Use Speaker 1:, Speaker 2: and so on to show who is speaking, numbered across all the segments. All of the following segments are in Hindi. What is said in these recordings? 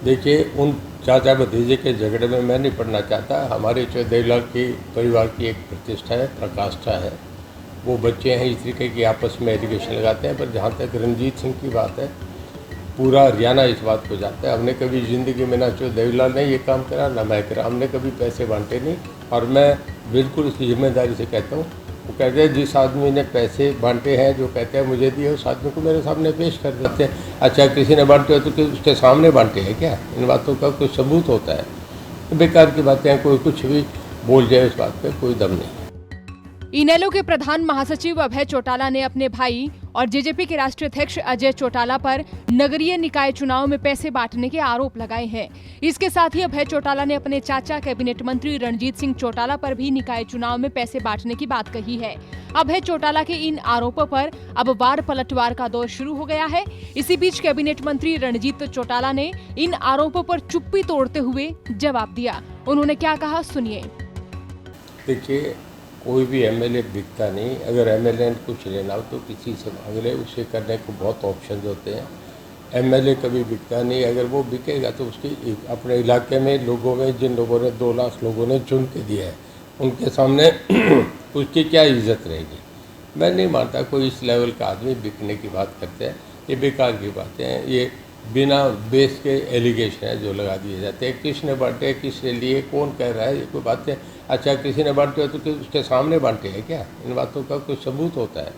Speaker 1: देखिए, उन चाचा भतीजे के झगड़े में मैं नहीं पड़ना चाहता। हमारे देवलाल की परिवार की एक प्रतिष्ठा है, प्रकाष्ठा है। वो बच्चे हैं इस तरीके की आपस में एलिगेशन लगाते हैं। पर जहाँ तक रणजीत सिंह की बात है, पूरा हरियाणा इस बात को जानता है। हमने कभी ज़िंदगी में ना देवीलाल ने ये काम करा, ना मैं करा। हमने कभी पैसे बांटे नहीं। और मैं बिल्कुल इसकी जिम्मेदारी से कहता हूँ, वो कहते हैं जिस आदमी ने पैसे बांटे हैं, जो कहते हैं मुझे दिए, उस आदमी को मेरे सामने पेश कर देते हैं। अच्छा, किसी ने बांटे हो तो उसके सामने बांटे हैं क्या? इन बातों का कोई सबूत होता है? तो बेकार की बातें हैं। कोई कुछ भी बोल जाए, उस बात पर कोई दम नहीं।
Speaker 2: इनेलो के प्रधान महासचिव अभय चौटाला ने अपने भाई और जेजेपी के राष्ट्रीय अध्यक्ष अजय चौटाला पर नगरीय निकाय चुनाव में पैसे बांटने के आरोप लगाए हैं। इसके साथ ही अभय चौटाला ने अपने चाचा कैबिनेट मंत्री रणजीत सिंह चौटाला पर भी निकाय चुनाव में पैसे बांटने की बात कही है। अभय चौटाला के इन आरोपों पर अब वार पलटवार का दौर शुरू हो गया है। इसी बीच कैबिनेट मंत्री रणजीत चौटाला ने इन आरोपों पर चुप्पी तोड़ते हुए जवाब दिया। उन्होंने क्या कहा, सुनिए।
Speaker 1: देखिए, कोई भी एमएलए बिकता नहीं। अगर एमएलए ने कुछ लेना हो तो किसी से मांग ले, उसे करने को बहुत ऑप्शन होते हैं। एमएलए कभी बिकता नहीं। अगर वो बिकेगा तो उसकी अपने इलाके में लोगों में, जिन लोगों ने 2 लाख लोगों ने चुन के दिया है, उनके सामने उसकी क्या इज्जत रहेगी? मैं नहीं मानता कोई इस लेवल का आदमी बिकने की बात करते हैं। ये बेकार की बातें हैं। ये बिना बेस के एलिगेशन है जो लगा दिए जाते हैं। किसने बांटे, किसने लिए, कौन कह रहा है, ये कोई बातें। अच्छा, किसी ने बांटे हो तो उसके सामने बांटे हैं क्या? इन बातों का कोई सबूत होता है?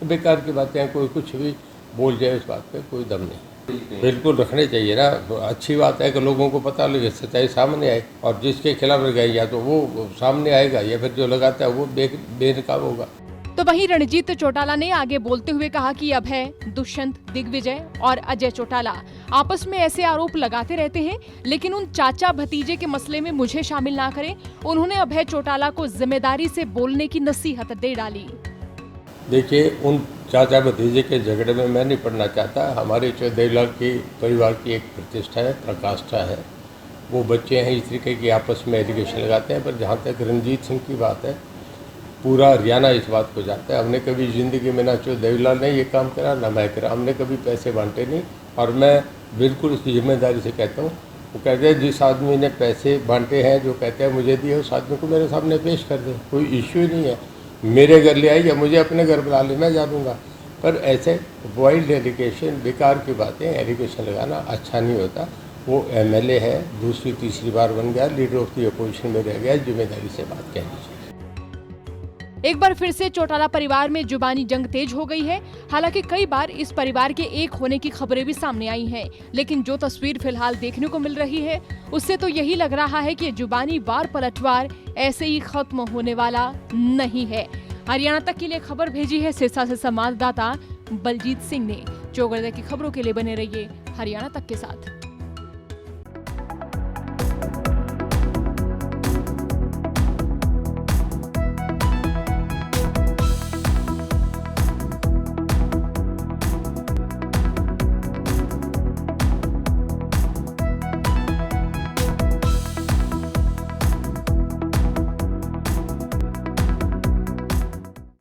Speaker 1: तो बेकार की बातें हैं। कोई कुछ भी बोल जाए, उस बात पे कोई दम नहीं। बिल्कुल रखने चाहिए ना। तो अच्छी बात है कि लोगों को पता लगे, सच्चाई सामने आए। और जिसके खिलाफ लगाई, या तो वो सामने आएगा या फिर जो लगाता है वो बेनकाब होगा।
Speaker 2: तो वहीं रणजीत चौटाला ने आगे बोलते हुए कहा कि अभय, दुष्यंत, दिग्विजय और अजय चौटाला आपस में ऐसे आरोप लगाते रहते हैं, लेकिन उन चाचा भतीजे के मसले में मुझे शामिल ना करें। उन्होंने अभय चौटाला को जिम्मेदारी से बोलने की नसीहत दे डाली।
Speaker 1: देखिए, उन चाचा भतीजे के झगड़े में मैं नहीं पड़ना चाहता। हमारे देवलाल की परिवार की एक प्रतिष्ठा है, प्रकाष्ठा है। वो बच्चे हैं इस तरीके की आपस में एलिगेशन लगाते हैं। पर जहाँ तक रणजीत सिंह की बात है, पूरा हरियाणा इस बात को जानता है। हमने कभी ज़िंदगी में ना देवीलाल ने ये काम करा, ना मैं करा। हमने कभी पैसे बांटे नहीं। और मैं बिल्कुल इसकी जिम्मेदारी से कहता हूँ, वो कहते हैं जिस आदमी ने पैसे बांटे हैं, जो कहते हैं मुझे दिए, उस आदमी को मेरे सामने पेश कर दे। कोई इश्यू ही नहीं है। मेरे घर ले आई या मुझे अपने घर बुला ले, मैं जा दूँगा। पर ऐसे वाइल्ड एलिगेशन, बेकार की बातें, एलिगेशन लगाना अच्छा नहीं होता। वो एमएलए है, दूसरी तीसरी बार बन गया, लीडर ऑफ दी अपोजिशन में रह गया। जिम्मेदारी से बात कहनी चाहिए।
Speaker 2: एक बार फिर से चौटाला परिवार में जुबानी जंग तेज हो गई है। हालांकि कई बार इस परिवार के एक होने की खबरें भी सामने आई हैं, लेकिन जो तस्वीर फिलहाल देखने को मिल रही है, उससे तो यही लग रहा है कि जुबानी वार पलटवार ऐसे ही खत्म होने वाला नहीं है। हरियाणा तक के लिए खबर भेजी है सिरसा से संवाददाता बलजीत सिंह ने। चौगरदा की खबरों के लिए बने रहिए हरियाणा तक के साथ।